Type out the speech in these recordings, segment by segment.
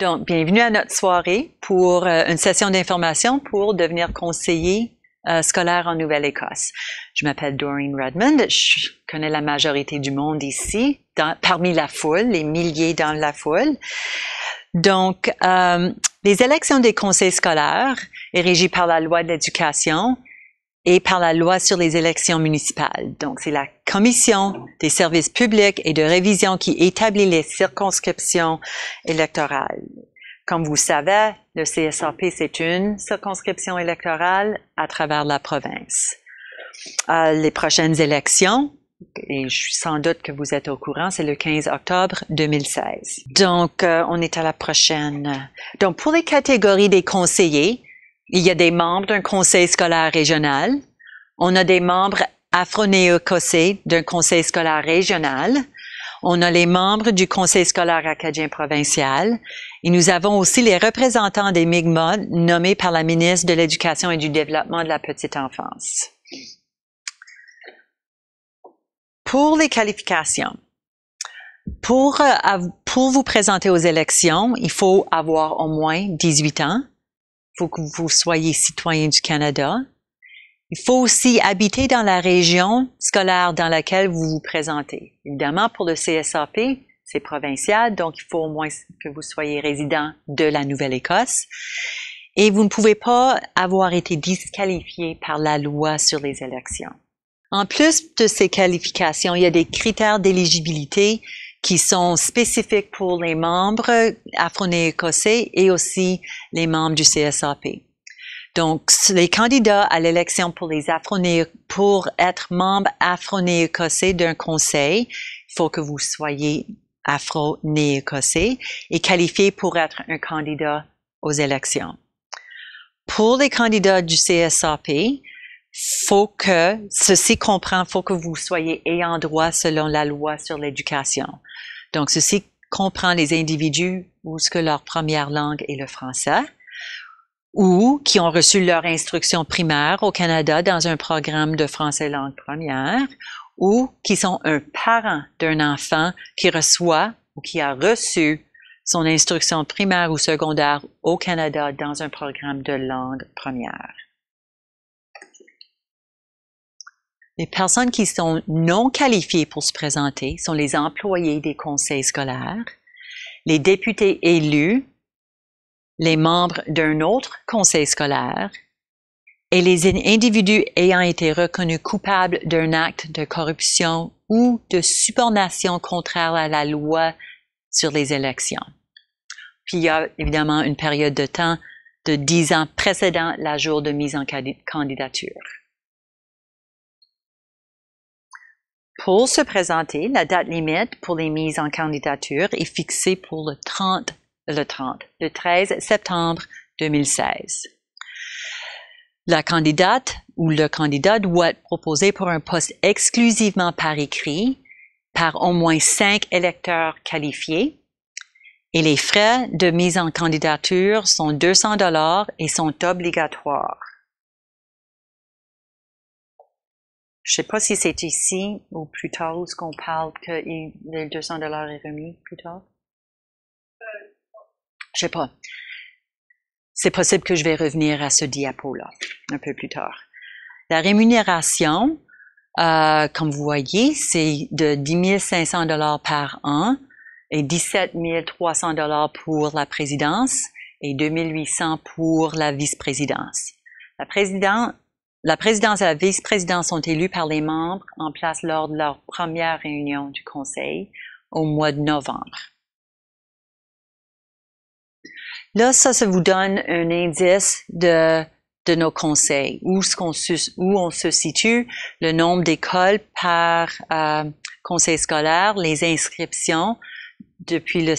Donc, bienvenue à notre soirée pour une session d'information pour devenir conseiller scolaire en Nouvelle-Écosse. Je m'appelle Doreen Redmond. Je connais la majorité du monde ici, parmi la foule, les milliers dans la foule. Donc, les élections des conseils scolaires est régies par la loi de l'éducation et par la loi sur les élections municipales. Donc, c'est la Commission des services publics et de révision qui établit les circonscriptions électorales. Comme vous savez, le CSAP, c'est une circonscription électorale à travers la province. Les prochaines élections, et je suis sans doute que vous êtes au courant, c'est le 15 octobre 2016. Donc, on est à la prochaine. Donc, pour les catégories des conseillers, il y a des membres d'un conseil scolaire régional. On a des membres afro-néo-écossais d'un conseil scolaire régional. On a les membres du conseil scolaire acadien provincial. Et nous avons aussi les représentants des Mi'kmaq nommés par la ministre de l'Éducation et du Développement de la petite enfance. Pour les qualifications, pour vous présenter aux élections, il faut avoir au moins 18 ans. Il faut que vous soyez citoyen du Canada. Il faut aussi habiter dans la région scolaire dans laquelle vous vous présentez. Évidemment, pour le CSAP, c'est provincial, donc il faut au moins que vous soyez résident de la Nouvelle-Écosse. Et vous ne pouvez pas avoir été disqualifié par la loi sur les élections. En plus de ces qualifications, il y a des critères d'éligibilité qui sont spécifiques pour les membres afro-néo-écossais et aussi les membres du CSAP. Donc, les candidats à l'élection pour être membre afro-néo-écossais d'un conseil, il faut que vous soyez afro-néo-écossais et qualifié pour être un candidat aux élections. Pour les candidats du CSAP, faut que vous soyez ayant droit selon la loi sur l'éducation. Donc, ceci comprend les individus où leur première langue est le français, ou qui ont reçu leur instruction primaire au Canada dans un programme de français langue première, ou qui sont un parent d'un enfant qui reçoit ou qui a reçu son instruction primaire ou secondaire au Canada dans un programme de langue première. Les personnes qui sont non qualifiées pour se présenter sont les employés des conseils scolaires, les députés élus, les membres d'un autre conseil scolaire et les individus ayant été reconnus coupables d'un acte de corruption ou de subornation contraire à la loi sur les élections. Puis il y a évidemment une période de temps de 10 ans précédant la jour de mise en candidature. Pour se présenter, la date limite pour les mises en candidature est fixée pour le 13 septembre 2016. La candidate ou le candidat doit être proposé pour un poste exclusivement par écrit par au moins 5 électeurs qualifiés et les frais de mise en candidature sont 200 $ et sont obligatoires. Je ne sais pas si c'est ici ou plus tard où est-ce qu'on parle que le 200 $ est remis plus tard. Je sais pas. C'est possible que je vais revenir à ce diapo-là un peu plus tard. La rémunération, comme vous voyez, c'est de 10 500 $ par an et 17 300 $ pour la présidence et 2 800 pour la vice-présidence. La présidence et la vice-présidence sont élus par les membres en place lors de leur première réunion du conseil au mois de novembre. Là, ça vous donne un indice de nos conseils, où on se situe, le nombre d'écoles par conseil scolaire, les inscriptions depuis le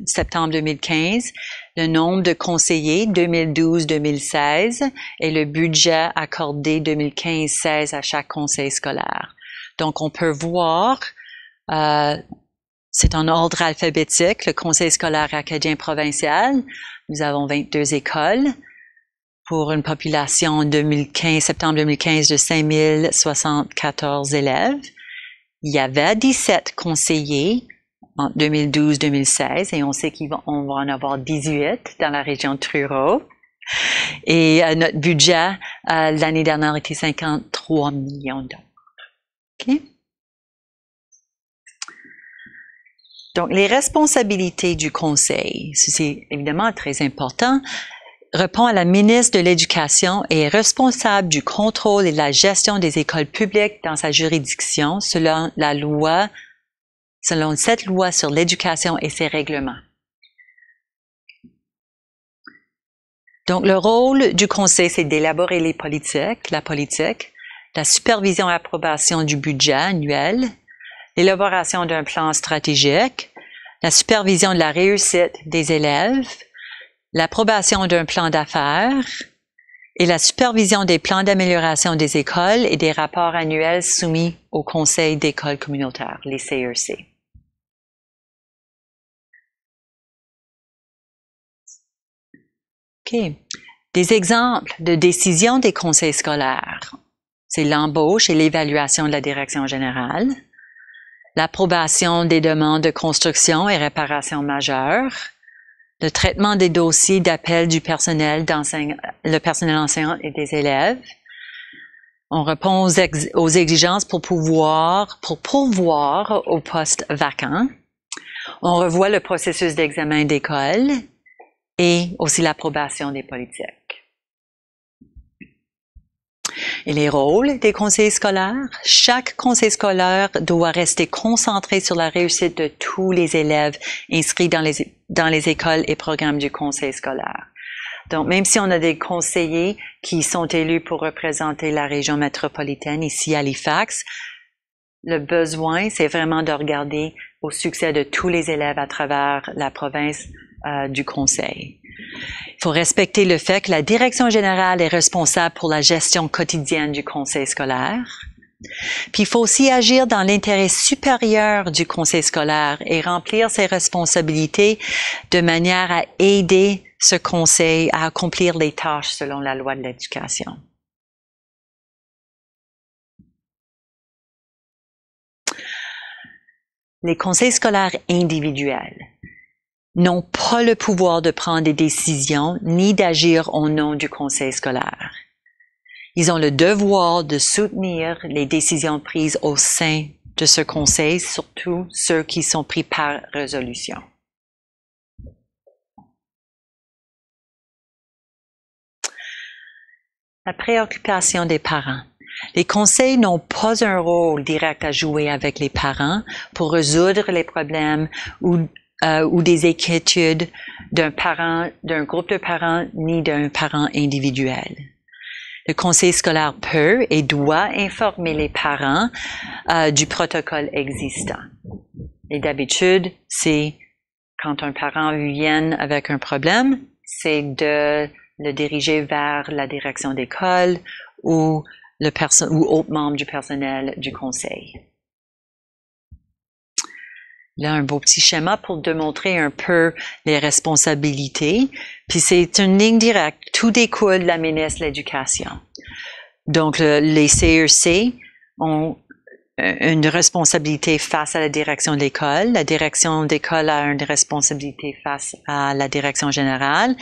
septembre 2015, le nombre de conseillers 2012-2016 et le budget accordé 2015-16 à chaque conseil scolaire. Donc, on peut voir, c'est en ordre alphabétique, le conseil scolaire acadien provincial. Nous avons 22 écoles pour une population septembre 2015 de 5074 élèves. Il y avait 17 conseillers entre 2012-2016 et on sait qu'on va en avoir 18 dans la région de Truro. Et notre budget l'année dernière était 53 millions $. Okay? Donc, les responsabilités du conseil, c'est évidemment très important, répond à la ministre de l'Éducation et est responsable du contrôle et de la gestion des écoles publiques dans sa juridiction selon cette loi sur l'éducation et ses règlements. Donc, le rôle du conseil, c'est d'élaborer la politique, la supervision et approbation du budget annuel, l'élaboration d'un plan stratégique, la supervision de la réussite des élèves, l'approbation d'un plan d'affaires et la supervision des plans d'amélioration des écoles et des rapports annuels soumis au Conseil d'école communautaire, les CEC. OK. Des exemples de décisions des conseils scolaires. C'est l'embauche et l'évaluation de la direction générale, l'approbation des demandes de construction et réparation majeures, le traitement des dossiers d'appel du personnel enseignant et des élèves. On répond aux exigences pour pourvoir aux postes vacants. On revoit le processus d'examen d'école et aussi l'approbation des politiques. Et les rôles des conseillers scolaires. Chaque conseiller scolaire doit rester concentré sur la réussite de tous les élèves inscrits dans les écoles et programmes du conseil scolaire. Donc, même si on a des conseillers qui sont élus pour représenter la région métropolitaine ici à Halifax, le besoin, c'est vraiment de regarder au succès de tous les élèves à travers la province du conseil. Il faut respecter le fait que la direction générale est responsable pour la gestion quotidienne du conseil scolaire. Puis il faut aussi agir dans l'intérêt supérieur du conseil scolaire et remplir ses responsabilités de manière à aider ce conseil à accomplir les tâches selon la loi de l'éducation. Les conseils scolaires individuels n'ont pas le pouvoir de prendre des décisions ni d'agir au nom du conseil scolaire. Ils ont le devoir de soutenir les décisions prises au sein de ce conseil, surtout ceux qui sont pris par résolution. La préoccupation des parents. Les conseils n'ont pas un rôle direct à jouer avec les parents pour résoudre les problèmes ou des inquiétudes d'un groupe de parents, ni d'un parent individuel. Le conseil scolaire peut et doit informer les parents du protocole existant. Et d'habitude, c'est quand un parent vient avec un problème, c'est de le diriger vers la direction d'école ou autre membre du personnel du conseil. Là, un beau petit schéma pour démontrer un peu les responsabilités. Puis c'est une ligne directe. Tout découle de la ministre de l'Éducation. Donc, les CEC ont une responsabilité face à la direction de l'école. La direction d'école a une responsabilité face à la direction générale.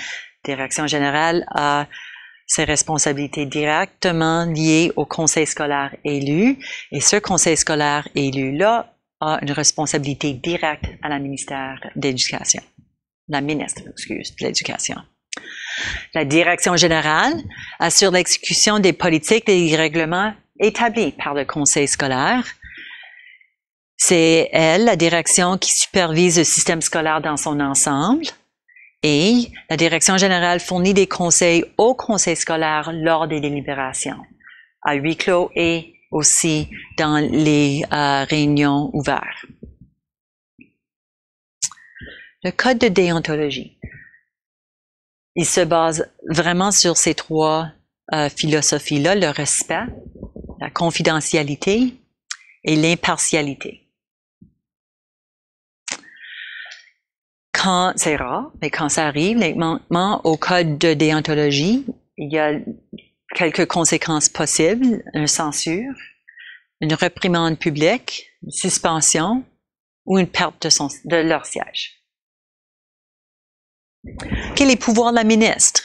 La direction générale a ses responsabilités directement liées au conseil scolaire élu. Et ce conseil scolaire élu-là a une responsabilité directe à la ministère de l'Éducation. La ministre, de l'Éducation. La direction générale assure l'exécution des politiques et des règlements établis par le conseil scolaire. C'est elle, la direction, qui supervise le système scolaire dans son ensemble. Et la direction générale fournit des conseils au conseil scolaire lors des délibérations, à huis clos et aussi dans les réunions ouvertes. Le code de déontologie. Il se base vraiment sur ces trois philosophies-là, le respect, la confidentialité et l'impartialité. Quand c'est rare, mais quand ça arrive, les manquements au code de déontologie, il y a quelques conséquences possibles, une censure, une réprimande publique, une suspension ou une perte de leur siège. Les pouvoirs de la ministre?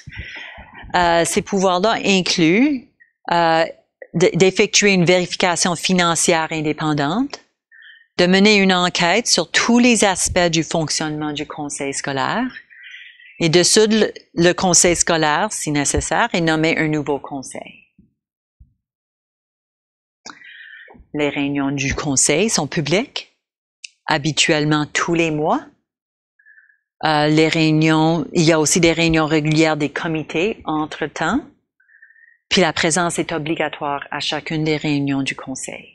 Ces pouvoirs-là incluent d'effectuer une vérification financière indépendante, de mener une enquête sur tous les aspects du fonctionnement du conseil scolaire et de dissoudre le conseil scolaire, si nécessaire, et nommer un nouveau conseil. Les réunions du conseil sont publiques, habituellement tous les mois. Il y a aussi des réunions régulières des comités entre-temps. Puis la présence est obligatoire à chacune des réunions du conseil.